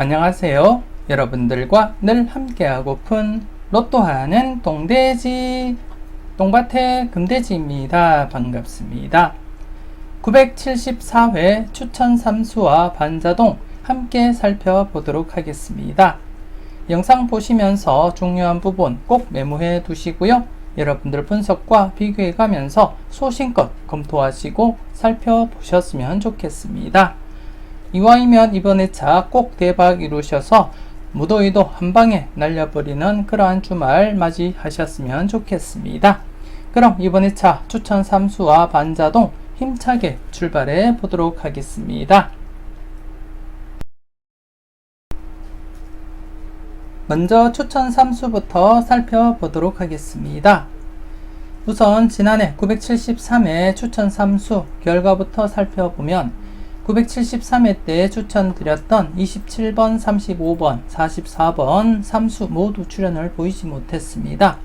안녕하세요. 여러분들과 늘 함께하고픈 로또하는 똥돼지 똥밭의 금돼지입니다. 반갑습니다. 974회 추천 삼수와 반자동 함께 살펴보도록 하겠습니다. 영상 보시면서 중요한 부분 꼭 메모해 두시고요. 여러분들 분석과 비교해 가면서 소신껏 검토하시고 살펴보셨으면 좋겠습니다. 이왕이면 이번 회차 꼭 대박 이루셔서 무더위도 한방에 날려버리는 그러한 주말 맞이하셨으면 좋겠습니다. 그럼 이번 회차 추천 삼수와 반자동 힘차게 출발해 보도록 하겠습니다. 먼저 추천 삼수부터 살펴보도록 하겠습니다. 우선 지난해 973회 추천 삼수 결과부터 살펴보면 973회 때 추천드렸던 27번, 35번, 44번 삼수 모두 출연을 보이지 못했습니다.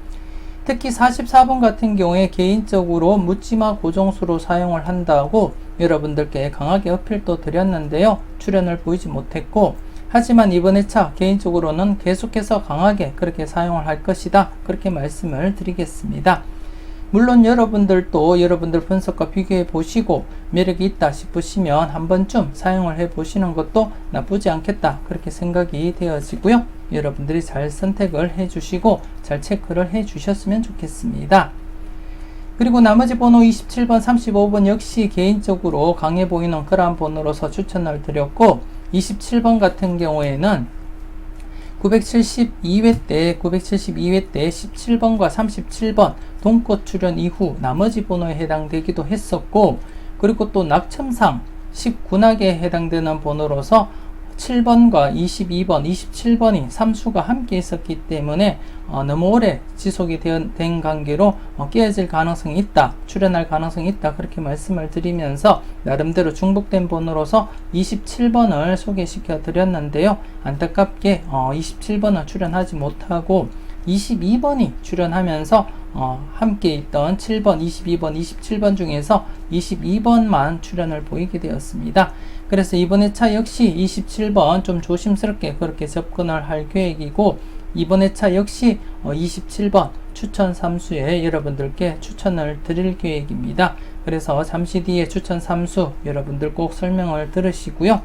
특히 44번 같은 경우에 개인적으로 묻지마 고정수로 사용을 한다고 여러분들께 강하게 어필도 드렸는데요. 출연을 보이지 못했고, 하지만 이번 회차 개인적으로는 계속해서 강하게 그렇게 사용을 할 것이다, 그렇게 말씀을 드리겠습니다. 물론 여러분들도 여러분들 분석과 비교해 보시고 매력이 있다 싶으시면 한 번쯤 사용을 해 보시는 것도 나쁘지 않겠다, 그렇게 생각이 되어지고요. 여러분들이 잘 선택을 해 주시고 잘 체크를 해 주셨으면 좋겠습니다. 그리고 나머지 번호 27번, 35번 역시 개인적으로 강해 보이는 그러한 번호로서 추천을 드렸고, 27번 같은 경우에는 972회 때 17번과 37번 동꽃 출연 이후 나머지 번호에 해당되기도 했었고, 그리고 또 낙첨상 19낙에 해당되는 번호로서 7번과 22번, 27번이 삼수가 함께 있었기 때문에 너무 오래 지속이 된 관계로 깨어질 가능성이 있다, 출연할 가능성이 있다, 그렇게 말씀을 드리면서 나름대로 중복된 번호로서 27번을 소개시켜 드렸는데요. 안타깝게 27번을 출연하지 못하고 22번이 출연하면서 함께 있던 7번, 22번, 27번 중에서 22번만 출연을 보이게 되었습니다. 그래서 이번 회차 역시 27번 좀 조심스럽게 그렇게 접근을 할 계획이고, 이번 회차 역시 27번 추천 삼수에 여러분들께 추천을 드릴 계획입니다. 그래서 잠시 뒤에 추천 삼수 여러분들 꼭 설명을 들으시고요.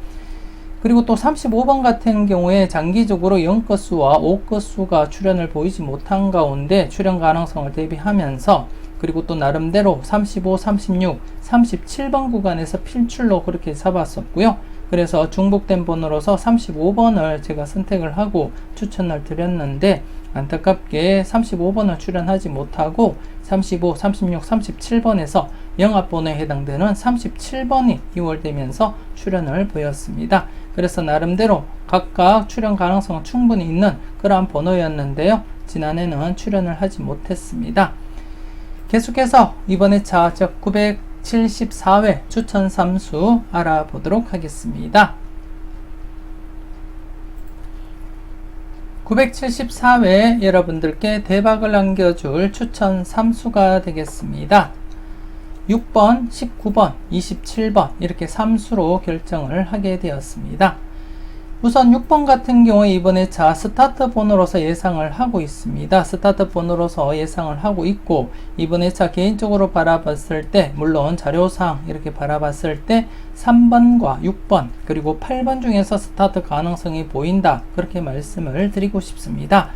그리고 또 35번 같은 경우에 장기적으로 0건수와 5건수가 출연을 보이지 못한 가운데 출연 가능성을 대비하면서, 그리고 또 나름대로 35, 36, 37번 구간에서 필출로 그렇게 잡았었고요. 그래서 중복된 번호로서 35번을 제가 선택을 하고 추천을 드렸는데, 안타깝게 35번을 출연하지 못하고 35, 36, 37번에서 영합번호에 해당되는 37번이 이월되면서 출연을 보였습니다. 그래서 나름대로 각각 출연 가능성은 충분히 있는 그러한 번호였는데요. 지난해는 출연을 하지 못했습니다. 계속해서 이번 회차 즉 974회 추천 삼수 알아보도록 하겠습니다. 974회 여러분들께 대박을 안겨줄 추천 삼수가 되겠습니다. 6번, 19번, 27번 이렇게 3수로 결정을 하게 되었습니다. 우선 6번 같은 경우에 이번 회차 스타트 번호로서 예상을 하고 있습니다. 스타트 번호로서 예상을 하고 있고, 이번 회차 개인적으로 바라봤을 때, 물론 자료상 이렇게 바라봤을 때 3번과 6번 그리고 8번 중에서 스타트 가능성이 보인다, 그렇게 말씀을 드리고 싶습니다.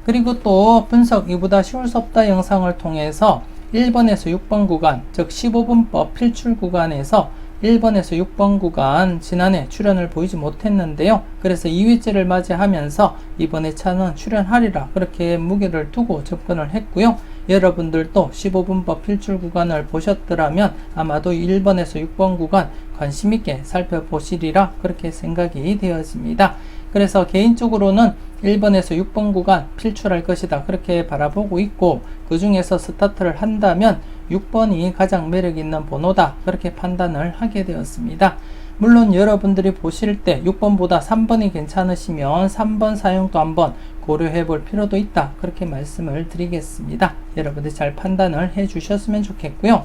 그리고 또 분석 이보다 쉬울 수 없다 영상을 통해서 1번에서 6번 구간, 즉 15분법 필출 구간에서 1번에서 6번 구간 지난해 출연을 보이지 못했는데요. 그래서 2회째를 맞이하면서 이번 회차는 출연하리라 그렇게 무게를 두고 접근을 했고요. 여러분들도 15분법 필출 구간을 보셨더라면 아마도 1번에서 6번 구간 관심있게 살펴보시리라 그렇게 생각이 되어집니다. 그래서 개인적으로는 1번에서 6번 구간 필출할 것이다, 그렇게 바라보고 있고, 그 중에서 스타트를 한다면 6번이 가장 매력 있는 번호다, 그렇게 판단을 하게 되었습니다. 물론 여러분들이 보실 때 6번보다 3번이 괜찮으시면 3번 사용도 한번 고려해 볼 필요도 있다, 그렇게 말씀을 드리겠습니다. 여러분들 잘 판단을 해 주셨으면 좋겠고요.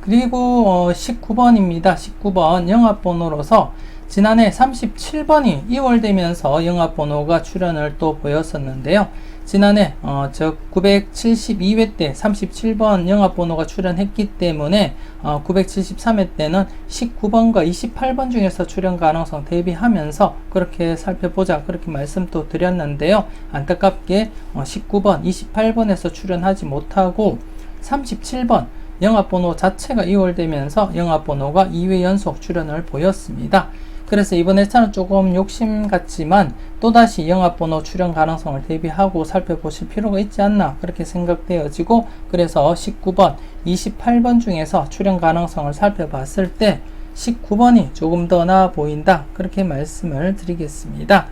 그리고 19번입니다. 19번 영합번호로서 지난해 37번이 2월 되면서 영화번호가 출연을 또 보였었는데요. 지난해 972회 때 37번 영화번호가 출연했기 때문에 973회 때는 19번과 28번 중에서 출연 가능성 대비하면서 그렇게 살펴보자 그렇게 말씀 또 드렸는데요. 안타깝게 19번, 28번에서 출연하지 못하고 37번 영화번호 자체가 2월 되면서 영화번호가 2회 연속 출연을 보였습니다. 그래서 이번 회차는 조금 욕심 같지만 또다시 영화번호 출연 가능성을 대비하고 살펴보실 필요가 있지 않나 그렇게 생각되어지고, 그래서 19번, 28번 중에서 출연 가능성을 살펴봤을 때 19번이 조금 더 나아 보인다 그렇게 말씀을 드리겠습니다.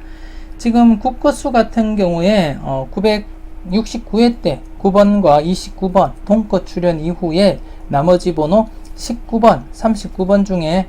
지금 국거수 같은 경우에 969회 때 9번과 29번 동거 출연 이후에 나머지 번호 19번, 39번 중에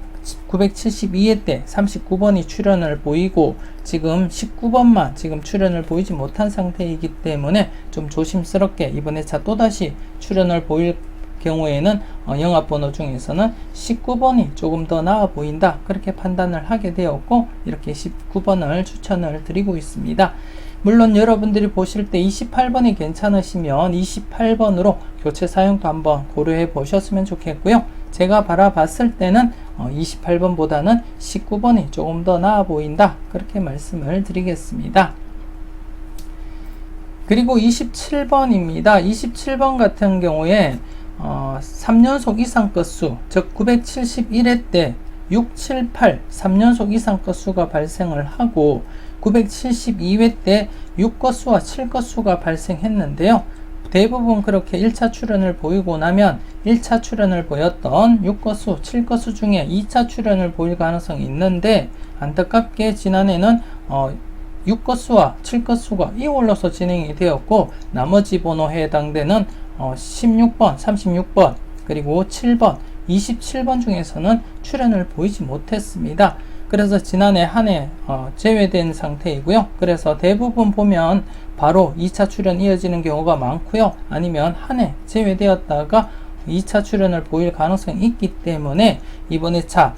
972회 때 39번이 출연을 보이고 지금 19번만 지금 출연을 보이지 못한 상태이기 때문에 좀 조심스럽게 이번 회차 또다시 출연을 보일 경우에는 영화번호 중에서는 19번이 조금 더 나아 보인다 그렇게 판단을 하게 되었고, 이렇게 19번을 추천을 드리고 있습니다. 물론 여러분들이 보실 때 28번이 괜찮으시면 28번으로 교체 사용도 한번 고려해 보셨으면 좋겠고요. 제가 바라봤을 때는 28번보다는 19번이 조금 더 나아 보인다 그렇게 말씀을 드리겠습니다. 그리고 27번입니다. 27번 같은 경우에 3연속 이상 건수, 즉 971회 때 6, 7, 8 3연속 이상 건수가 발생을 하고 972회 때 6건수와 7건수가 발생했는데요. 대부분 그렇게 1차 출연을 보이고 나면 1차 출연을 보였던 6건수, 7건수 중에 2차 출연을 보일 가능성이 있는데, 안타깝게 지난해는 6건수와 7건수가 이월로서 진행이 되었고 나머지 번호에 해당되는 16번, 36번, 그리고 7번, 27번 중에서는 출연을 보이지 못했습니다. 그래서 지난해 한 해 제외된 상태이고요. 그래서 대부분 보면 바로 2차 출연 이어지는 경우가 많고요. 아니면 한 해 제외되었다가 2차 출연을 보일 가능성이 있기 때문에 이번 회차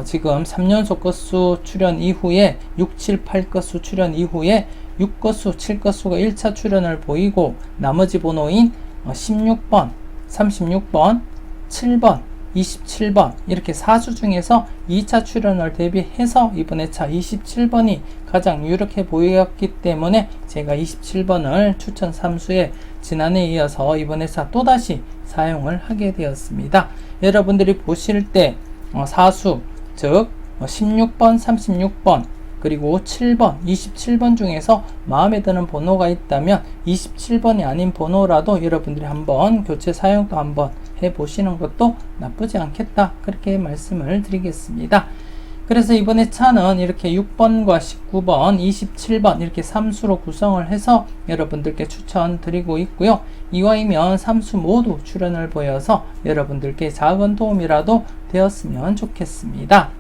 지금 3연속 건수 출연 이후에 6, 7, 8건수 출연 이후에 6건수, 7건수가 1차 출연을 보이고 나머지 번호인 16번, 36번, 7번, 27번 이렇게 4수 중에서 2차 출연을 대비해서 이번 회차 27번이 가장 유력해 보였기 때문에 제가 27번을 추천 3수에 지난해에 이어서 이번 회차 또다시 사용을 하게 되었습니다. 여러분들이 보실 때 4수 즉 16번, 36번 그리고 7번, 27번 중에서 마음에 드는 번호가 있다면 27번이 아닌 번호라도 여러분들이 한번 교체 사용도 한번 해보시는 것도 나쁘지 않겠다 그렇게 말씀을 드리겠습니다. 그래서 이번에 차는 이렇게 6번과 19번, 27번 이렇게 3수로 구성을 해서 여러분들께 추천드리고 있고요. 이와이면 3수 모두 출연을 보여서 여러분들께 작은 도움이라도 되었으면 좋겠습니다.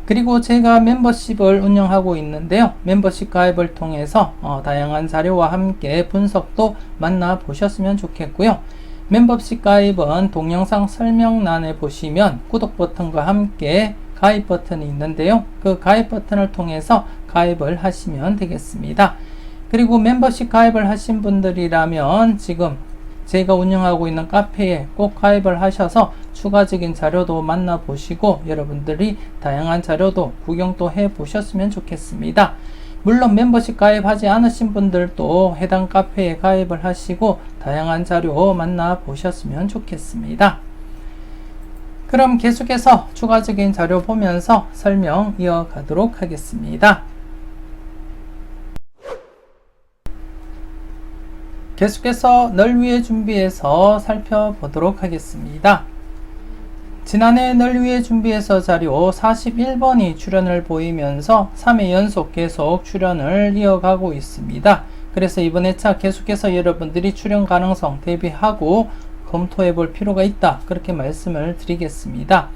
그리고 제가 멤버십을 운영하고 있는데요. 멤버십 가입을 통해서 다양한 자료와 함께 분석도 만나보셨으면 좋겠고요. 멤버십 가입은 동영상 설명란에 보시면 구독 버튼과 함께 가입 버튼이 있는데요. 그 가입 버튼을 통해서 가입을 하시면 되겠습니다. 그리고 멤버십 가입을 하신 분들이라면 지금 제가 운영하고 있는 카페에 꼭 가입을 하셔서 추가적인 자료도 만나보시고 여러분들이 다양한 자료도 구경도 해보셨으면 좋겠습니다. 물론 멤버십 가입하지 않으신 분들도 해당 카페에 가입을 하시고 다양한 자료 만나보셨으면 좋겠습니다. 그럼 계속해서 추가적인 자료 보면서 설명 이어가도록 하겠습니다. 계속해서 널 위해 준비해서 살펴보도록 하겠습니다. 지난해 널 위해 준비해서 자료 41번이 출연을 보이면서 3회 연속 계속 출연을 이어가고 있습니다. 그래서 이번 회차 계속해서 여러분들이 출연 가능성 대비하고 검토해 볼 필요가 있다 그렇게 말씀을 드리겠습니다.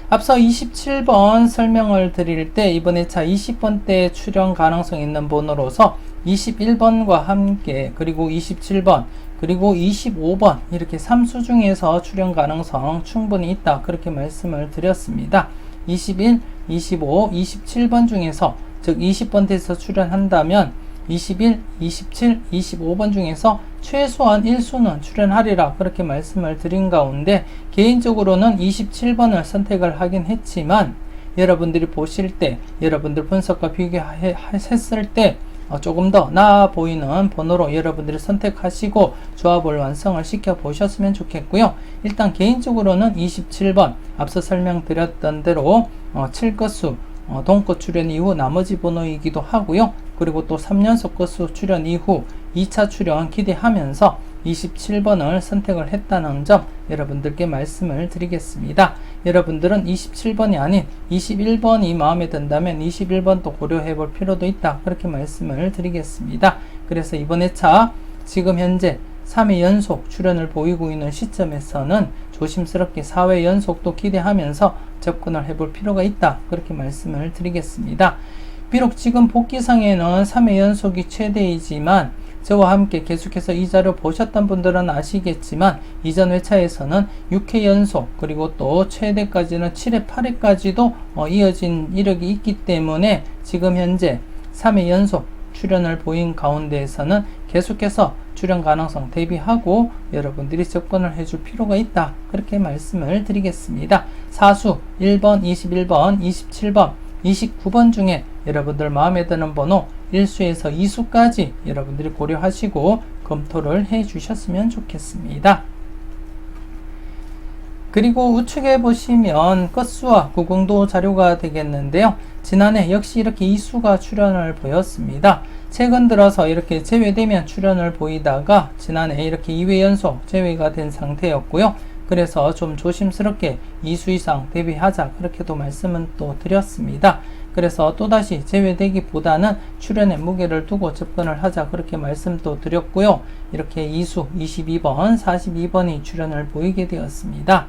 앞서 27번 설명을 드릴 때 이번 회차 20번 때 출연 가능성 있는 번호로서 21번과 함께 그리고 27번 그리고 25번 이렇게 3수 중에서 출연 가능성 충분히 있다 그렇게 말씀을 드렸습니다. 21, 25, 27번 중에서 즉 20번대에서 출연한다면 21, 27, 25번 중에서 최소한 1수는 출연하리라 그렇게 말씀을 드린 가운데 개인적으로는 27번을 선택을 하긴 했지만 여러분들이 보실 때 여러분들 분석과 비교했을 때 조금 더 나아 보이는 번호로 여러분들이 선택하시고 조합을 완성을 시켜 보셨으면 좋겠고요. 일단 개인적으로는 27번 앞서 설명드렸던 대로 7것수 동거 출연 이후 나머지 번호이기도 하고요. 그리고 또 3연속 것수 출연 이후 2차 출연 기대하면서 27번을 선택을 했다는 점 여러분들께 말씀을 드리겠습니다. 여러분들은 27번이 아닌 21번이 마음에 든다면 21번도 고려해 볼 필요도 있다 그렇게 말씀을 드리겠습니다. 그래서 이번 회차 지금 현재 3회 연속 출연을 보이고 있는 시점에서는 조심스럽게 4회 연속도 기대하면서 접근을 해볼 필요가 있다 그렇게 말씀을 드리겠습니다. 비록 지금 복기상에는 3회 연속이 최대이지만 저와 함께 계속해서 이 자료 보셨던 분들은 아시겠지만 이전 회차에서는 6회 연속 그리고 또 최대까지는 7회 8회까지도 이어진 이력이 있기 때문에 지금 현재 3회 연속 출연을 보인 가운데에서는 계속해서 출연 가능성 대비하고 여러분들이 접근을 해줄 필요가 있다 그렇게 말씀을 드리겠습니다. 사수 1번, 21번, 27번, 29번 중에 여러분들 마음에 드는 번호 1수에서 2수까지 여러분들이 고려하시고 검토를 해 주셨으면 좋겠습니다. 그리고 우측에 보시면 끝수와 구공도 자료가 되겠는데요. 지난해 역시 이렇게 2수가 출연을 보였습니다. 최근 들어서 이렇게 제외되면 출연을 보이다가 지난해 이렇게 2회 연속 제외가 된 상태였고요. 그래서 좀 조심스럽게 2수 이상 대비하자 그렇게도 말씀은 또 드렸습니다. 그래서 또다시 제외되기보다는 출연의 무게를 두고 접근을 하자 그렇게 말씀도 드렸고요. 이렇게 2수 22번, 42번이 출연을 보이게 되었습니다.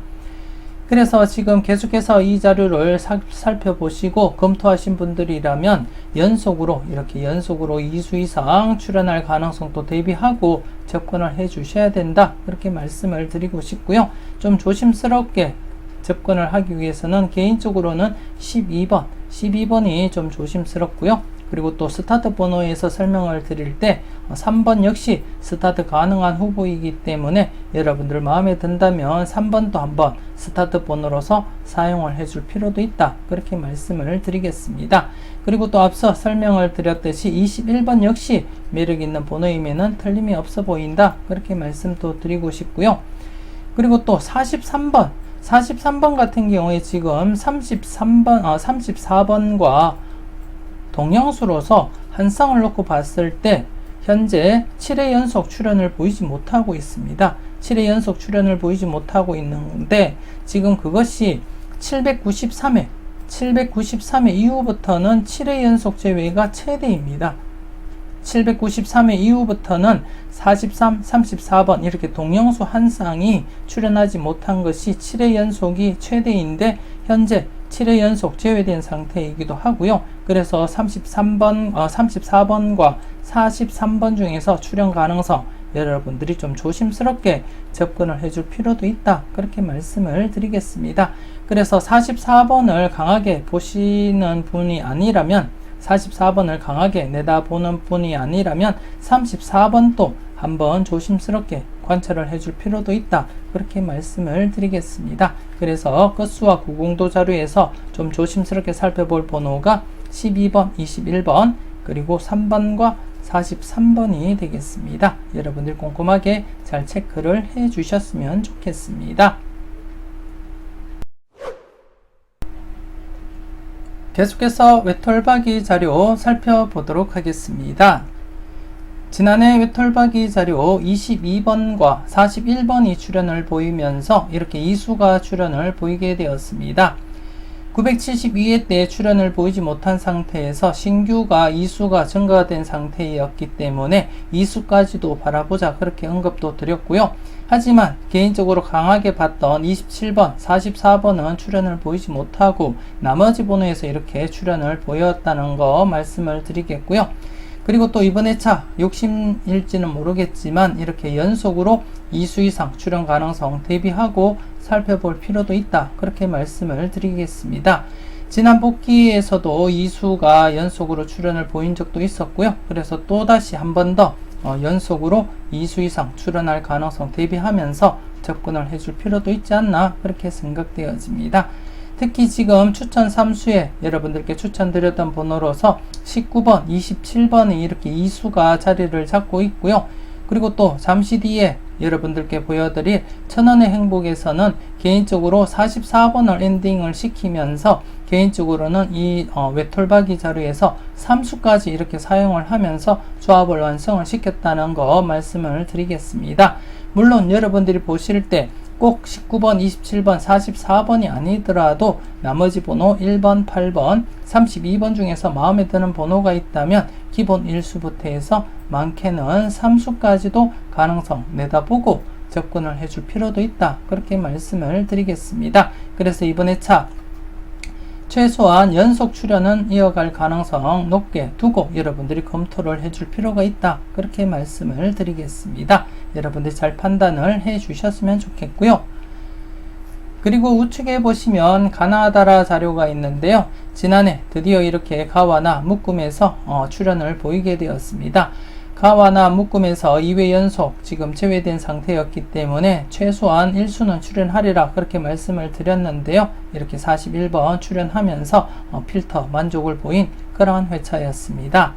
그래서 지금 계속해서 이 자료를 살펴보시고 검토하신 분들이라면 연속으로 이렇게 연속으로 2수 이상 출연할 가능성도 대비하고 접근을 해 주셔야 된다 그렇게 말씀을 드리고 싶고요. 좀 조심스럽게 접근을 하기 위해서는 개인적으로는 12번이 좀 조심스럽고요. 그리고 또 스타트 번호에서 설명을 드릴 때 3번 역시 스타트 가능한 후보이기 때문에 여러분들 마음에 든다면 3번도 한번 스타트 번호로서 사용을 해줄 필요도 있다 그렇게 말씀을 드리겠습니다. 그리고 또 앞서 설명을 드렸듯이 21번 역시 매력 있는 번호이면은 틀림이 없어 보인다 그렇게 말씀도 드리고 싶고요. 그리고 또 43번 같은 경우에 지금 34번과 동영수로서 한 쌍을 놓고 봤을 때 현재 7회 연속 출연을 보이지 못하고 있습니다. 7회 연속 출연을 보이지 못하고 있는데 지금 그것이 793회 이후부터는 7회 연속 제외가 최대입니다. 793회 이후부터는 43, 34번 이렇게 동영수 한 쌍이 출연하지 못한 것이 7회 연속이 최대인데 현재 7회 연속 제외된 상태이기도 하고요. 그래서 34번과 43번 중에서 출연 가능성 여러분들이 좀 조심스럽게 접근을 해줄 필요도 있다 그렇게 말씀을 드리겠습니다. 그래서 44번을 강하게 보시는 분이 아니라면 44번을 강하게 내다보는 분이 아니라면 34번도 한번 조심스럽게 관찰을 해줄 필요도 있다 그렇게 말씀을 드리겠습니다. 그래서 끝수와 구공도 자료에서 좀 조심스럽게 살펴볼 번호가 12번, 21번 그리고 3번과 43번이 되겠습니다. 여러분들 꼼꼼하게 잘 체크를 해 주셨으면 좋겠습니다. 계속해서 외톨박이 자료 살펴보도록 하겠습니다. 지난해 외톨박이 자료 22번과 41번이 출연을 보이면서 이렇게 2수가 출연을 보이게 되었습니다. 972회 때 출연을 보이지 못한 상태에서 신규가 2수가 증가된 상태였기 때문에 2수까지도 바라보자 그렇게 언급도 드렸고요. 하지만 개인적으로 강하게 봤던 27번, 44번은 출연을 보이지 못하고 나머지 번호에서 이렇게 출연을 보였다는 거 말씀을 드리겠고요. 그리고 또 이번 회차 욕심일지는 모르겠지만 이렇게 연속으로 2수 이상 출연 가능성 대비하고 살펴볼 필요도 있다 그렇게 말씀을 드리겠습니다. 지난 복귀에서도 이수가 연속으로 출연을 보인 적도 있었고요. 그래서 또다시 한 번 더 연속으로 2수 이상 출연할 가능성 대비하면서 접근을 해줄 필요도 있지 않나 그렇게 생각되어집니다. 특히 지금 추천 3수에 여러분들께 추천드렸던 번호로서 19번, 27번에 이렇게 2수가 자리를 잡고 있고요. 그리고 또 잠시 뒤에 여러분들께 보여드릴 천원의 행복에서는 개인적으로 44번을 엔딩을 시키면서 개인적으로는 이 외톨박이 자료에서 3수까지 이렇게 사용을 하면서 조합을 완성을 시켰다는 거 말씀을 드리겠습니다. 물론 여러분들이 보실 때 꼭 19번, 27번, 44번이 아니더라도 나머지 번호 1번, 8번, 32번 중에서 마음에 드는 번호가 있다면 기본 1수부터 해서 많게는 3수까지도 가능성 내다보고 접근을 해줄 필요도 있다. 그렇게 말씀을 드리겠습니다. 그래서 이번에 차 최소한 연속 출연은 이어갈 가능성 높게 두고 여러분들이 검토를 해줄 필요가 있다. 그렇게 말씀을 드리겠습니다. 여러분들 잘 판단을 해 주셨으면 좋겠고요. 그리고 우측에 보시면 가나다라 자료가 있는데요. 지난해 드디어 이렇게 가와나 묶음에서 출연을 보이게 되었습니다. 가와나 묶음에서 2회 연속 지금 제외된 상태였기 때문에 최소한 1수는 출연하리라 그렇게 말씀을 드렸는데요. 이렇게 41번 출연하면서 필터 만족을 보인 그러한 회차였습니다.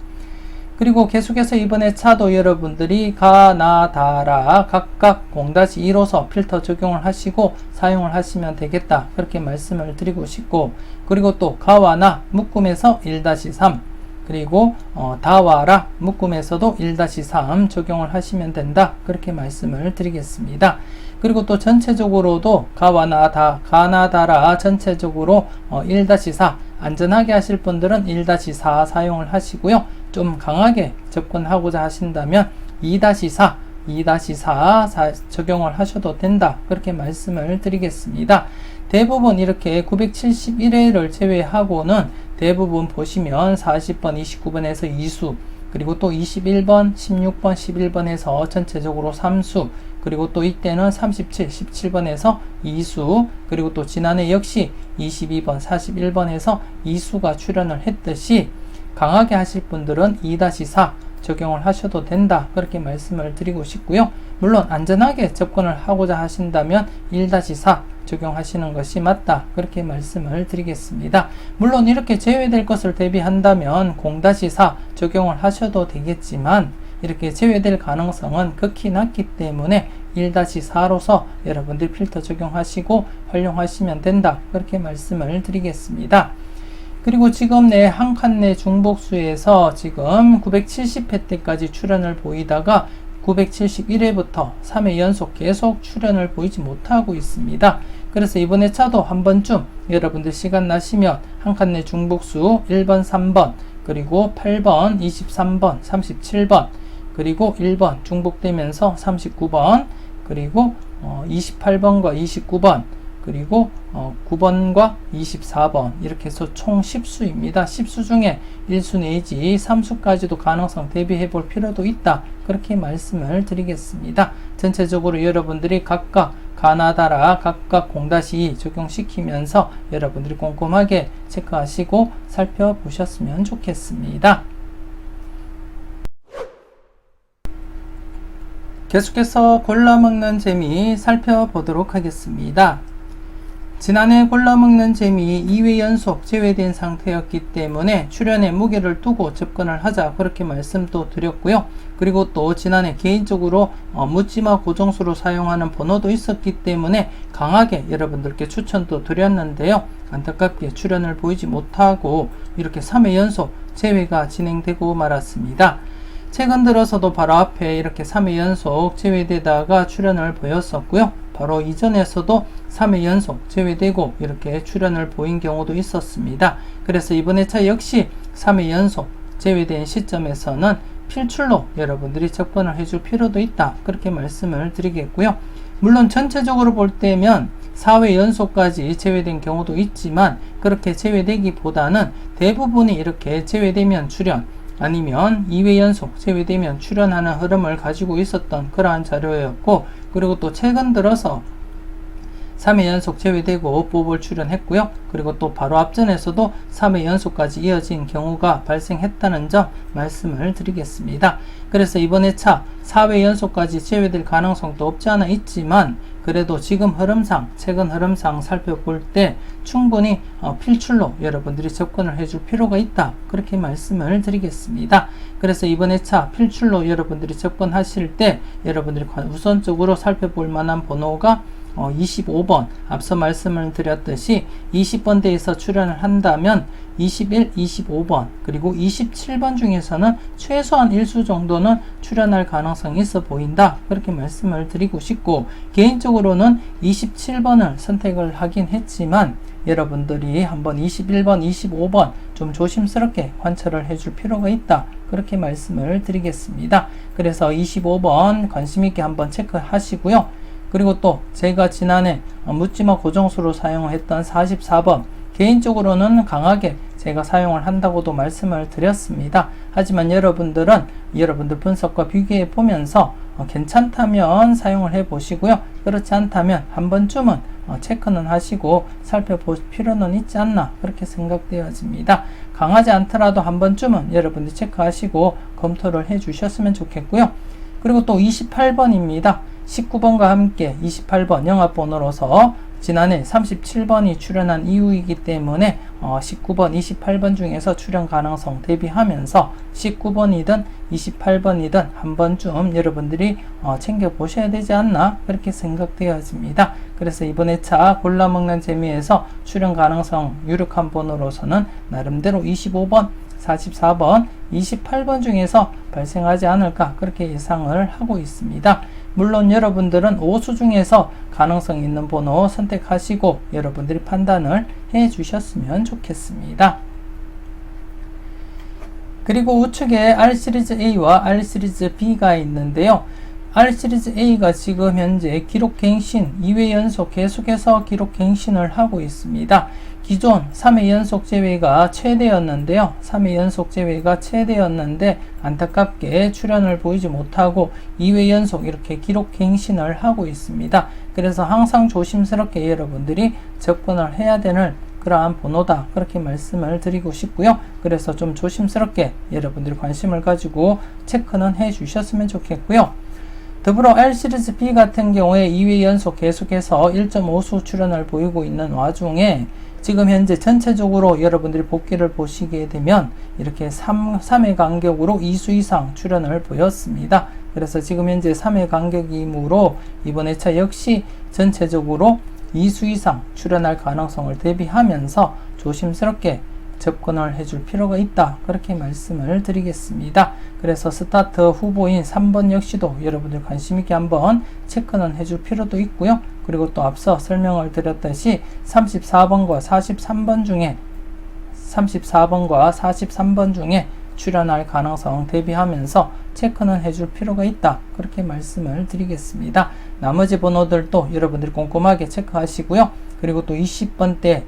그리고 계속해서 이번에 차도 여러분들이 가나다라 각각 0-1호서 필터 적용을 하시고 사용을 하시면 되겠다 그렇게 말씀을 드리고 싶고, 그리고 또 가와나 묶음에서 1-3 그리고 다와라 묶음에서도 1-3 적용을 하시면 된다 그렇게 말씀을 드리겠습니다. 그리고 또 전체적으로도 가나다라 전체적으로 1-4 안전하게 하실 분들은 1-4 사용을 하시고요. 좀 강하게 접근하고자 하신다면 2-4 적용을 하셔도 된다 그렇게 말씀을 드리겠습니다. 대부분 이렇게 971회를 제외하고는 대부분 보시면 40번, 29번에서 2수, 그리고 또 21번, 16번, 11번에서 전체적으로 3수, 그리고 또 이때는 37, 17번에서 2수, 그리고 또 지난해 역시 22번, 41번에서 2수가 출연을 했듯이 강하게 하실 분들은 2-4 적용을 하셔도 된다 그렇게 말씀을 드리고 싶고요. 물론 안전하게 접근을 하고자 하신다면 1-4 적용하시는 것이 맞다 그렇게 말씀을 드리겠습니다. 물론 이렇게 제외될 것을 대비한다면 0-4 적용을 하셔도 되겠지만 이렇게 제외될 가능성은 극히 낮기 때문에 1-4로서 여러분들 필터 적용하시고 활용하시면 된다 그렇게 말씀을 드리겠습니다. 그리고 지금 내 한 칸 내 중복수에서 지금 970회 때까지 출연을 보이다가 971회부터 3회 연속 계속 출연을 보이지 못하고 있습니다. 그래서 이번에 차도 한 번쯤 여러분들 시간 나시면 한 칸 내 중복수 1번, 3번, 그리고 8번, 23번, 37번, 그리고 1번 중복되면서 39번, 그리고 28번과 29번, 그리고 9번과 24번 이렇게 해서 총 10수입니다. 10수 중에 1수 내지 3수까지도 가능성 대비해 볼 필요도 있다 그렇게 말씀을 드리겠습니다. 전체적으로 여러분들이 각각 가나다라 각각 0-2 적용시키면서 여러분들이 꼼꼼하게 체크하시고 살펴보셨으면 좋겠습니다. 계속해서 골라먹는 재미 살펴보도록 하겠습니다. 지난해 골라먹는 재미 2회 연속 제외된 상태였기 때문에 출연에 무게를 두고 접근을 하자 그렇게 말씀도 드렸고요. 그리고 또 지난해 개인적으로 묻지마 고정수로 사용하는 번호도 있었기 때문에 강하게 여러분들께 추천도 드렸는데요. 안타깝게 출연을 보이지 못하고 이렇게 3회 연속 제외가 진행되고 말았습니다. 최근 들어서도 바로 앞에 이렇게 3회 연속 제외되다가 출연을 보였었고요. 바로 이전에서도 3회 연속 제외되고 이렇게 출연을 보인 경우도 있었습니다. 그래서 이번에 차 역시 3회 연속 제외된 시점에서는 필출로 여러분들이 접근을 해줄 필요도 있다 그렇게 말씀을 드리겠고요. 물론 전체적으로 볼 때면 4회 연속까지 제외된 경우도 있지만 그렇게 제외되기보다는 대부분이 이렇게 제외되면 출연 아니면 2회 연속 제외되면 출연하는 흐름을 가지고 있었던 그러한 자료였고, 그리고 또 최근 들어서 3회 연속 제외되고 뽑을 출연했고요. 그리고 또 바로 앞전에서도 3회 연속까지 이어진 경우가 발생했다는 점 말씀을 드리겠습니다. 그래서 이번 회차 4회 연속까지 제외될 가능성도 없지 않아 있지만 그래도 지금 흐름상, 최근 흐름상 살펴볼 때 충분히 필출로 여러분들이 접근을 해줄 필요가 있다. 그렇게 말씀을 드리겠습니다. 그래서 이번 회차 필출로 여러분들이 접근하실 때 여러분들이 우선적으로 살펴볼 만한 번호가 25번, 앞서 말씀을 드렸듯이 20번대에서 출연을 한다면 21, 25번, 그리고 27번 중에서는 최소한 1수 정도는 출연할 가능성이 있어 보인다. 그렇게 말씀을 드리고 싶고, 개인적으로는 27번을 선택을 하긴 했지만 여러분들이 한번 21번, 25번 좀 조심스럽게 관찰을 해줄 필요가 있다. 그렇게 말씀을 드리겠습니다. 그래서 25번 관심있게 한번 체크하시고요. 그리고 또 제가 지난해 묻지마 고정수로 사용을 했던 44번 개인적으로는 강하게 제가 사용을 한다고도 말씀을 드렸습니다. 하지만 여러분들 분석과 비교해 보면서 괜찮다면 사용을 해 보시고요. 그렇지 않다면 한 번쯤은 체크는 하시고 살펴볼 필요는 있지 않나 그렇게 생각되어집니다. 강하지 않더라도 한 번쯤은 여러분들 체크하시고 검토를 해 주셨으면 좋겠고요. 그리고 또 28번입니다. 19번과 함께 28번 영합번호로서 지난해 37번이 출연한 이후이기 때문에 19번, 28번 중에서 출연 가능성 대비하면서 19번이든 28번이든 한 번쯤 여러분들이 챙겨보셔야 되지 않나 그렇게 생각되어집니다. 그래서 이번 회차 골라먹는 재미에서 출연 가능성 유력한 번호로서는 나름대로 25번, 44번, 28번 중에서 발생하지 않을까 그렇게 예상을 하고 있습니다. 물론 여러분들은 5수 중에서 가능성 있는 번호 선택하시고 여러분들이 판단을 해 주셨으면 좋겠습니다. 그리고 우측에 R시리즈 A와 R시리즈 B가 있는데요. R시리즈 A가 지금 현재 기록갱신 2회 연속 계속해서 기록갱신을 하고 있습니다. 기존 3회 연속 제외가 최대였는데요. 3회 연속 제외가 최대였는데 안타깝게 출연을 보이지 못하고 2회 연속 이렇게 기록갱신을 하고 있습니다. 그래서 항상 조심스럽게 여러분들이 접근을 해야 되는 그러한 번호다 그렇게 말씀을 드리고 싶고요. 그래서 좀 조심스럽게 여러분들이 관심을 가지고 체크는 해 주셨으면 좋겠고요. 더불어 R시리즈 B 같은 경우에 2회 연속 계속해서 1.5수 출연을 보이고 있는 와중에 지금 현재 전체적으로 여러분들이 복귀를 보시게 되면 이렇게 3회 간격으로 2수 이상 출연을 보였습니다. 그래서 지금 현재 3회 간격이므로 이번 회차 역시 전체적으로 2수 이상 출연할 가능성을 대비하면서 조심스럽게 접근을 해줄 필요가 있다 그렇게 말씀을 드리겠습니다. 그래서 스타트 후보인 3번 역시도 여러분들 관심있게 한번 체크는 해줄 필요도 있고요. 그리고 또 앞서 설명을 드렸듯이 34번과 43번 중에 출연할 가능성 대비하면서 체크는 해줄 필요가 있다 그렇게 말씀을 드리겠습니다. 나머지 번호들도 여러분들이 꼼꼼하게 체크하시고요. 그리고 또 20번대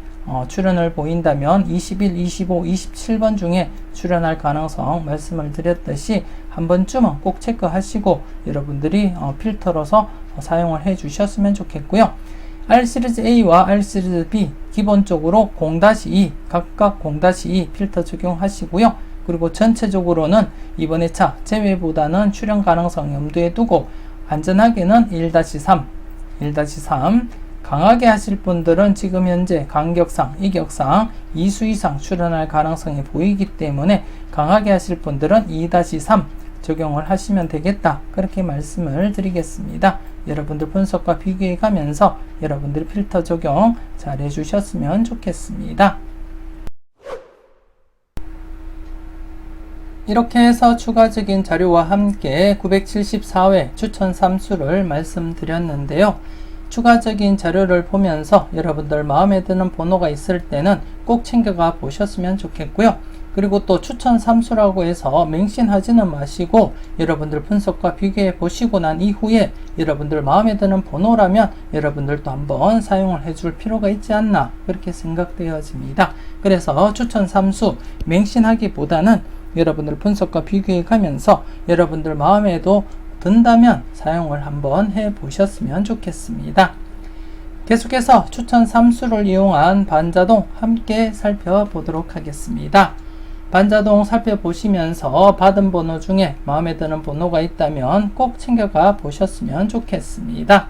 출연을 보인다면 21, 25, 27번 중에 출연할 가능성 말씀을 드렸듯이 한 번쯤은 꼭 체크하시고 여러분들이 필터로서 사용을 해 주셨으면 좋겠고요. R시리즈 A와 R시리즈 B 기본적으로 0-2 각각 0-2 필터 적용하시고요. 그리고 전체적으로는 이번 회차 제외보다는 출연 가능성 염두에 두고 안전하게는 1-3 강하게 하실 분들은 지금 현재 간격상, 이격상 2수 이상 출연할 가능성이 보이기 때문에 강하게 하실 분들은 2-3 적용을 하시면 되겠다 그렇게 말씀을 드리겠습니다. 여러분들 분석과 비교해 가면서 여러분들 필터 적용 잘 해주셨으면 좋겠습니다. 이렇게 해서 추가적인 자료와 함께 974회 추천 3수를 말씀드렸는데요. 추가적인 자료를 보면서 여러분들 마음에 드는 번호가 있을 때는 꼭 챙겨가 보셨으면 좋겠고요. 그리고 또 추천 3수라고 해서 맹신하지는 마시고 여러분들 분석과 비교해 보시고 난 이후에 여러분들 마음에 드는 번호라면 여러분들도 한번 사용을 해줄 필요가 있지 않나 그렇게 생각되어집니다. 그래서 추천 3수 맹신하기보다는 여러분들 분석과 비교해 가면서 여러분들 마음에도 든다면 사용을 한번 해 보셨으면 좋겠습니다. 계속해서 추천 3수를 이용한 반자동 함께 살펴보도록 하겠습니다. 반자동 살펴보시면서 받은 번호 중에 마음에 드는 번호가 있다면 꼭 챙겨가 보셨으면 좋겠습니다.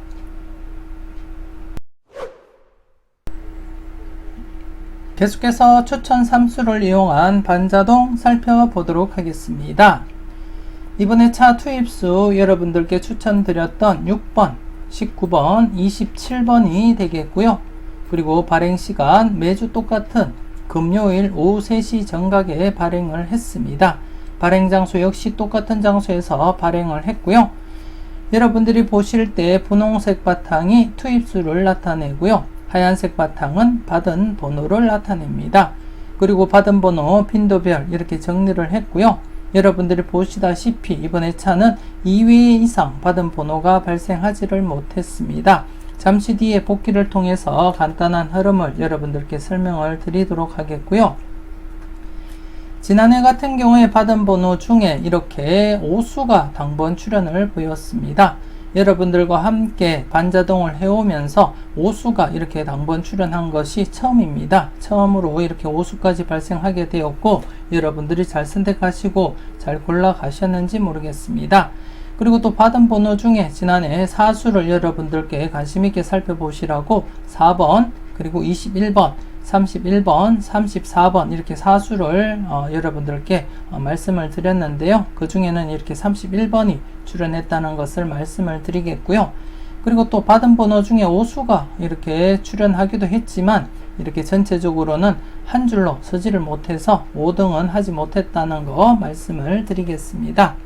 계속해서 추천 3수를 이용한 반자동 살펴보도록 하겠습니다. 이번에 차 투입수 여러분들께 추천드렸던 6번, 19번, 27번이 되겠고요. 그리고 발행시간 매주 똑같은 금요일 오후 3시 정각에 발행을 했습니다. 발행장소 역시 똑같은 장소에서 발행을 했고요. 여러분들이 보실 때 분홍색 바탕이 투입수를 나타내고요. 하얀색 바탕은 받은 번호를 나타냅니다. 그리고 받은 번호 빈도별 이렇게 정리를 했고요. 여러분들이 보시다시피 이번에 차는 2회 이상 받은 번호가 발생하지를 못했습니다. 잠시 뒤에 복기를 통해서 간단한 흐름을 여러분들께 설명을 드리도록 하겠고요. 지난해 같은 경우에 받은 번호 중에 이렇게 오수가 당번 출현을 보였습니다. 여러분들과 함께 반자동을 해오면서 오수가 이렇게 당번 출현한 것이 처음입니다. 처음으로 이렇게 오수까지 발생하게 되었고 여러분들이 잘 선택하시고 잘 골라 가셨는지 모르겠습니다. 그리고 또 받은 번호 중에 지난해 사수를 여러분들께 관심있게 살펴보시라고 4번 그리고 21번 31번, 34번 이렇게 사수를 여러분들께 말씀을 드렸는데요. 그 중에는 이렇게 31번이 출연했다는 것을 말씀을 드리겠고요. 그리고 또 받은 번호 중에 오수가 이렇게 출연하기도 했지만 이렇게 전체적으로는 한 줄로 서지를 못해서 5등은 하지 못했다는 거 말씀을 드리겠습니다.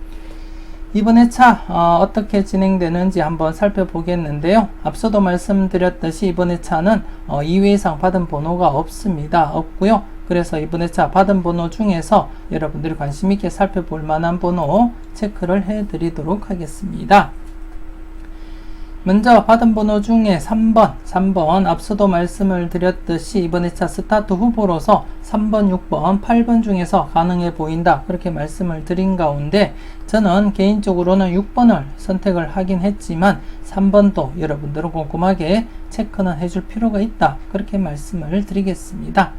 이번에 차 어떻게 진행되는지 한번 살펴보겠는데요. 앞서도 말씀드렸듯이 이번에 차는 2회 이상 받은 번호가 없고요. 그래서 이번에 차 받은 번호 중에서 여러분들이 관심있게 살펴볼 만한 번호 체크를 해드리도록 하겠습니다. 먼저 받은 번호 중에 3번 앞서도 말씀을 드렸듯이 이번에 차 스타트 후보로서 3번, 6번, 8번 중에서 가능해 보인다 그렇게 말씀을 드린 가운데 저는 개인적으로는 6번을 선택을 하긴 했지만 3번도 여러분들은 꼼꼼하게 체크는 해줄 필요가 있다 그렇게 말씀을 드리겠습니다.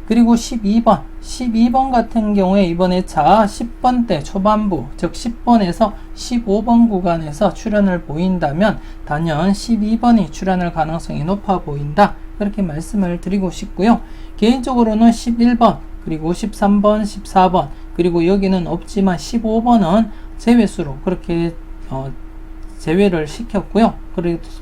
그리고 12번 같은 경우에 이번에 차 10번대 초반부 즉 10번에서 15번 구간에서 출현을 보인다면 단연 12번이 출현할 가능성이 높아 보인다 그렇게 말씀을 드리고 싶고요. 개인적으로는 11번 그리고 13번 14번 그리고 여기는 없지만 15번은 제외수로 그렇게 제외를 시켰고요.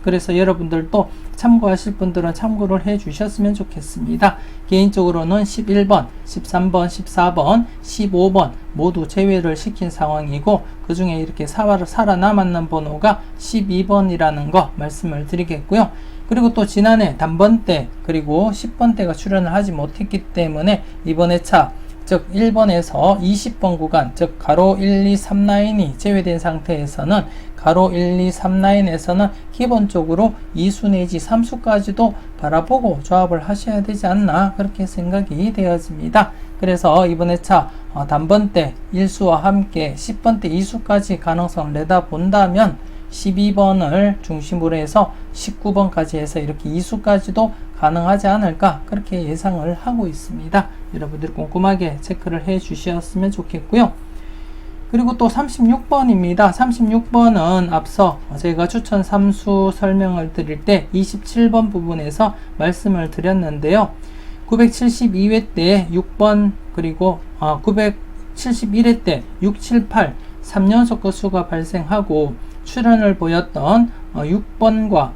그래서 여러분들도 참고하실 분들은 참고를 해 주셨으면 좋겠습니다. 개인적으로는 11번, 13번, 14번, 15번 모두 제외를 시킨 상황이고 그 중에 이렇게 살아남았는 번호가 12번이라는 거 말씀을 드리겠고요. 그리고 또 지난해 단번대 그리고 10번대가 출연을 하지 못했기 때문에 이번에 차 즉 1번에서 20번 구간 즉 가로 1, 2, 3 라인이 제외된 상태에서는 가로 1, 2, 3 라인에서는 기본적으로 2수 내지 3수까지도 바라보고 조합을 하셔야 되지 않나 그렇게 생각이 되어집니다. 그래서 이번에 차 단번대 1수와 함께 10번대 2수까지 가능성을 내다본다면 12번을 중심으로 해서 19번까지 해서 이렇게 2수까지도 가능하지 않을까 그렇게 예상을 하고 있습니다. 여러분들이 꼼꼼하게 체크를 해 주셨으면 좋겠고요. 그리고 또 36번입니다. 36번은 앞서 제가 추천 3수 설명을 드릴 때 27번 부분에서 말씀을 드렸는데요. 972회 때 6번 그리고 971회 때 6, 7, 8 3연속 건수가 발생하고 출현을 보였던 6번과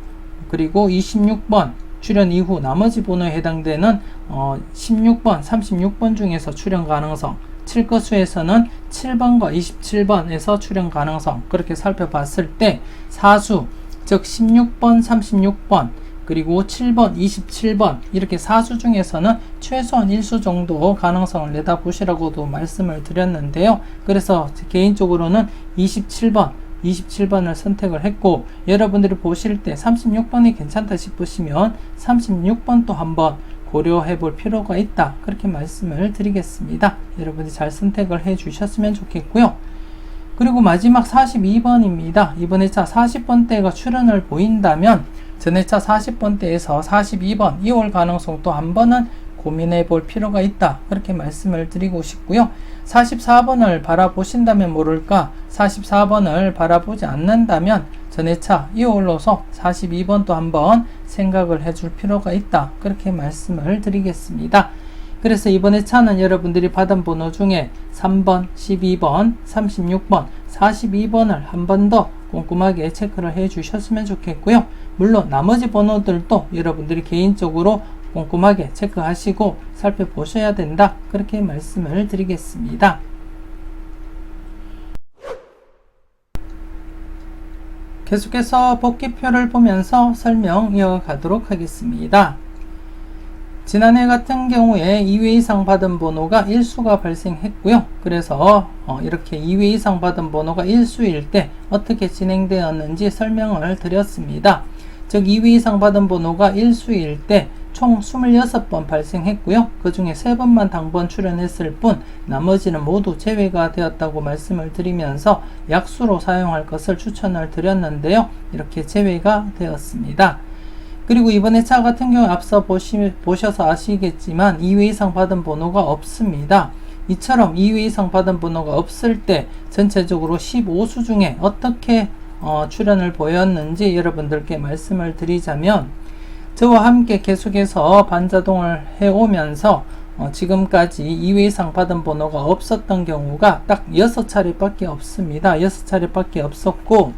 그리고 26번 출현 이후 나머지 번호에 해당되는 16번, 36번 중에서 출현 가능성 7거수에서는 7번과 27번에서 출현 가능성 그렇게 살펴봤을 때 사수 즉 16번, 36번 그리고 7번, 27번 이렇게 사수 중에서는 최소한 1수 정도 가능성을 내다보시라고도 말씀을 드렸는데요. 그래서 개인적으로는 27번을 선택을 했고 여러분들이 보실 때 36번이 괜찮다 싶으시면 36번도 한번 고려해 볼 필요가 있다 그렇게 말씀을 드리겠습니다. 여러분이 잘 선택을 해 주셨으면 좋겠고요. 그리고 마지막 42번입니다. 이번에 차 40번대가 출현을 보인다면 전해차 40번대에서 42번 이올 가능성도 한 번은 고민해 볼 필요가 있다. 그렇게 말씀을 드리고 싶고요. 44번을 바라보신다면 모를까 44번을 바라보지 않는다면 전해차 이올로서 42번도 한번 생각을 해줄 필요가 있다. 그렇게 말씀을 드리겠습니다. 그래서 이번에 차는 여러분들이 받은 번호 중에 3번, 12번, 36번, 42번을 한 번 더 꼼꼼하게 체크를 해 주셨으면 좋겠고요. 물론 나머지 번호들도 여러분들이 개인적으로 꼼꼼하게 체크하시고 살펴보셔야 된다. 그렇게 말씀을 드리겠습니다. 계속해서 복귀표를 보면서 설명 이어가도록 하겠습니다. 지난해 같은 경우에 2회 이상 받은 번호가 1수가 발생했고요. 그래서 이렇게 2회 이상 받은 번호가 1수일 때 어떻게 진행되었는지 설명을 드렸습니다. 즉 2회 이상 받은 번호가 1수일 때 총 26번 발생했고요. 그 중에 3번만 당번 출연했을 뿐 나머지는 모두 제외가 되었다고 말씀을 드리면서 약수로 사용할 것을 추천을 드렸는데요. 이렇게 제외가 되었습니다. 그리고 이번에 차 같은 경우 앞서 보셔서 아시겠지만 2회 이상 받은 번호가 없습니다. 이처럼 2회 이상 받은 번호가 없을 때 전체적으로 15수 중에 어떻게 출연을 보였는지 여러분들께 말씀을 드리자면 저와 함께 계속해서 반자동을 해오면서 지금까지 2회 이상 받은 번호가 없었던 경우가 딱 6차례밖에 없습니다. 6차례밖에 없었고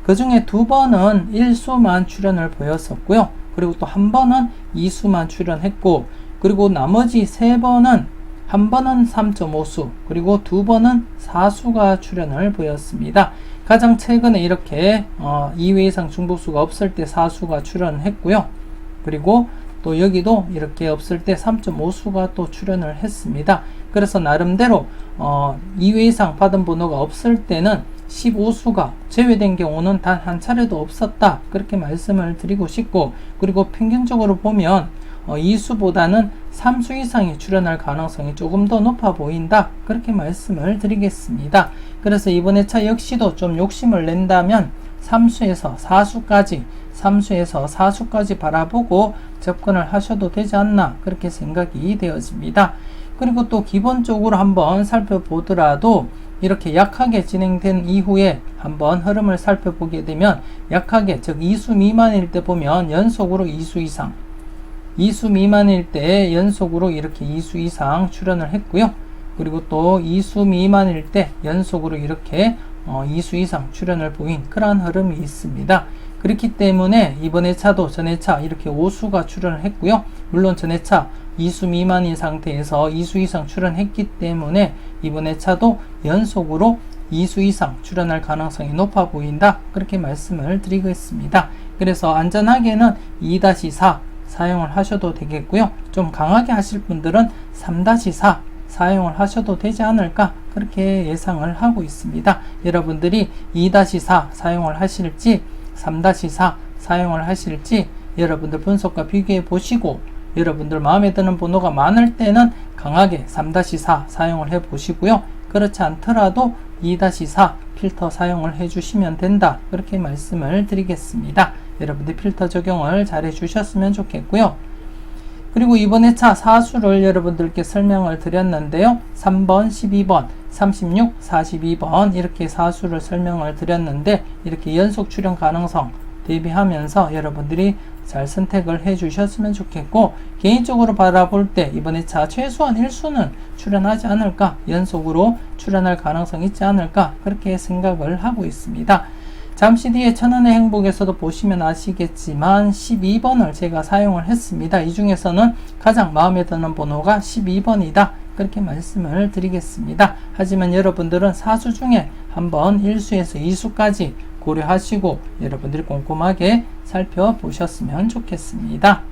그 중에 2번은 1수만 출연을 보였었고요. 그리고 또 한 번은 2수만 출연했고 그리고 나머지 3번은 한 번은 3.5수 그리고 2번은 4수가 출연을 보였습니다. 가장 최근에 이렇게 2회 이상 중복수가 없을 때 4수가 출연했고요. 그리고 또 여기도 이렇게 없을 때 3.5수가 또 출연을 했습니다. 그래서 나름대로 2회 이상 받은 번호가 없을 때는 15수가 제외된 경우는 단 한 차례도 없었다. 그렇게 말씀을 드리고 싶고 그리고 평균적으로 보면 2수보다는 3수 이상이 출연할 가능성이 조금 더 높아 보인다. 그렇게 말씀을 드리겠습니다. 그래서 이번에 차 역시도 좀 욕심을 낸다면 3수에서 4수까지 바라보고 접근을 하셔도 되지 않나 그렇게 생각이 되어집니다. 그리고 또 기본적으로 한번 살펴보더라도 이렇게 약하게 진행된 이후에 한번 흐름을 살펴보게 되면 약하게 즉 2수 미만일 때 보면 연속으로 2수 이상 2수 미만일 때 연속으로 이렇게 2수 이상 출연을 했고요. 그리고 또 2수 미만일 때 연속으로 이렇게 2수 이상 출연을 보인 그러한 흐름이 있습니다. 그렇기 때문에 이번에 차도 전에 차 이렇게 5수가 출연을 했고요. 물론 전에 차 2수 미만인 상태에서 2수 이상 출연했기 때문에 이번에 차도 연속으로 2수 이상 출연할 가능성이 높아 보인다. 그렇게 말씀을 드리겠습니다. 그래서 안전하게는 2-4 사용을 하셔도 되겠고요. 좀 강하게 하실 분들은 3-4 사용을 하셔도 되지 않을까 그렇게 예상을 하고 있습니다. 여러분들이 2-4 사용을 하실지 3-4 사용을 하실지 여러분들 분석과 비교해 보시고 여러분들 마음에 드는 번호가 많을 때는 강하게 3-4 사용을 해 보시고요. 그렇지 않더라도 2-4 필터 사용을 해 주시면 된다. 그렇게 말씀을 드리겠습니다. 여러분들 필터 적용을 잘 해 주셨으면 좋겠고요. 그리고 이번에 차 4수를 여러분들께 설명을 드렸는데요. 3번, 12번, 36, 42번 이렇게 4수를 설명을 드렸는데 이렇게 연속 출연 가능성 대비하면서 여러분들이 잘 선택을 해 주셨으면 좋겠고 개인적으로 바라볼 때 이번에 차 최소한 1수는 출연하지 않을까 연속으로 출연할 가능성이 있지 않을까 그렇게 생각을 하고 있습니다. 잠시 뒤에 천원의 행복에서도 보시면 아시겠지만 12번을 제가 사용을 했습니다. 이 중에서는 가장 마음에 드는 번호가 12번이다. 그렇게 말씀을 드리겠습니다. 하지만 여러분들은 4수 중에 한번 1수에서 2수까지 고려하시고 여러분들이 꼼꼼하게 살펴보셨으면 좋겠습니다.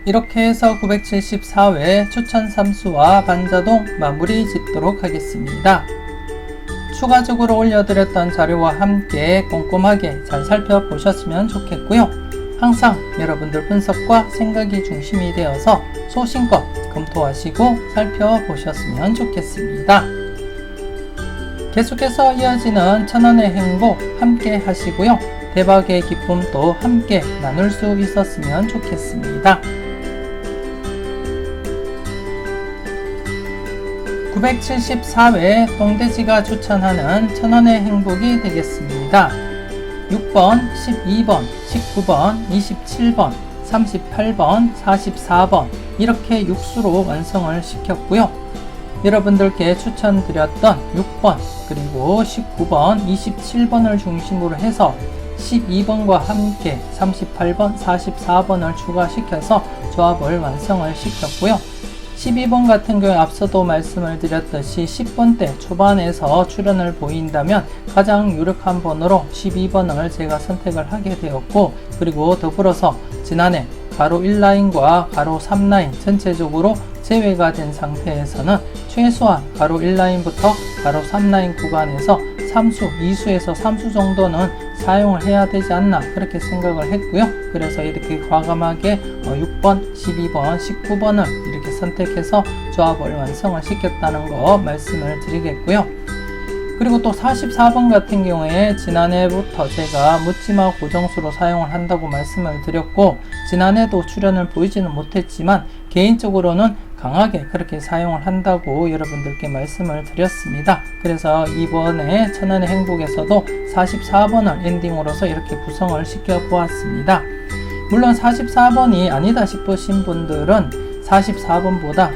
이렇게 해서 974회 추천 3수와 반자동 마무리 짓도록 하겠습니다. 추가적으로 올려드렸던 자료와 함께 꼼꼼하게 잘 살펴보셨으면 좋겠고요. 항상 여러분들 분석과 생각이 중심이 되어서 소신껏 검토하시고 살펴보셨으면 좋겠습니다. 계속해서 이어지는 천원의 행복 함께 하시고요. 대박의 기쁨도 함께 나눌 수 있었으면 좋겠습니다. 974회 똥돼지가 추천하는 천원의 행복이 되겠습니다. 6번, 12번, 19번, 27번, 38번, 44번 이렇게 육수로 완성을 시켰고요. 여러분들께 추천드렸던 6번 그리고 19번, 27번을 중심으로 해서 12번과 함께 38번, 44번을 추가시켜서 조합을 완성을 시켰고요. 12번 같은 경우에 앞서도 말씀을 드렸듯이 10번 때 초반에서 출현을 보인다면 가장 유력한 번호로 12번을 제가 선택을 하게 되었고, 그리고 더불어서 지난해 가로 1라인과 가로 3라인 전체적으로 제외가 된 상태에서는 최소한 가로 1라인부터 가로 3라인 구간에서 3수, 2수에서 3수 정도는 사용을 해야 되지 않나 그렇게 생각을 했고요. 그래서 이렇게 과감하게 6번, 12번, 19번을 이렇게 선택해서 조합을 완성을 시켰다는 거 말씀을 드리겠고요. 그리고 또 44번 같은 경우에 지난해부터 제가 묻지마 고정수로 사용을 한다고 말씀을 드렸고, 지난해도 출현을 보이지는 못했지만 개인적으로는 강하게 그렇게 사용을 한다고 여러분들께 말씀을 드렸습니다. 그래서 이번에 천안의 행복에서도 44번을 엔딩으로서 이렇게 구성을 시켜 보았습니다. 물론 44번이 아니다 싶으신 분들은 44번보다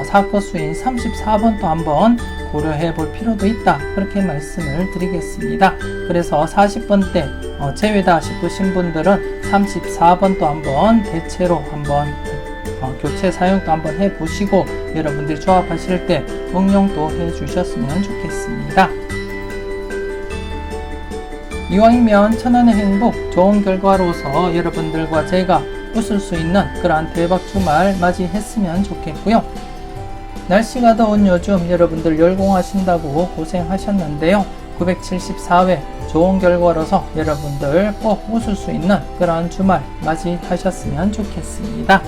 사커수인 34번도 한번 고려해 볼 필요도 있다 그렇게 말씀을 드리겠습니다. 그래서 40번 때 제외다 싶으신 분들은 34번도 한번 대체로 한번 교체 사용도 한번 해 보시고 여러분들이 조합하실 때 응용도 해 주셨으면 좋겠습니다. 이왕이면 천안의 행복 좋은 결과로서 여러분들과 제가 웃을 수 있는 그러한 대박 주말 맞이했으면 좋겠고요. 날씨가 더운 요즘 여러분들 열공하신다고 고생하셨는데요. 974회 좋은 결과로서 여러분들 꼭 웃을 수 있는 그러한 주말 맞이하셨으면 좋겠습니다.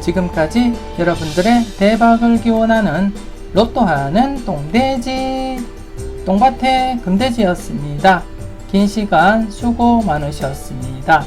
지금까지 여러분들의 대박을 기원하는 로또하는 똥돼지 똥밭의 금돼지였습니다. 긴 시간 수고 많으셨습니다.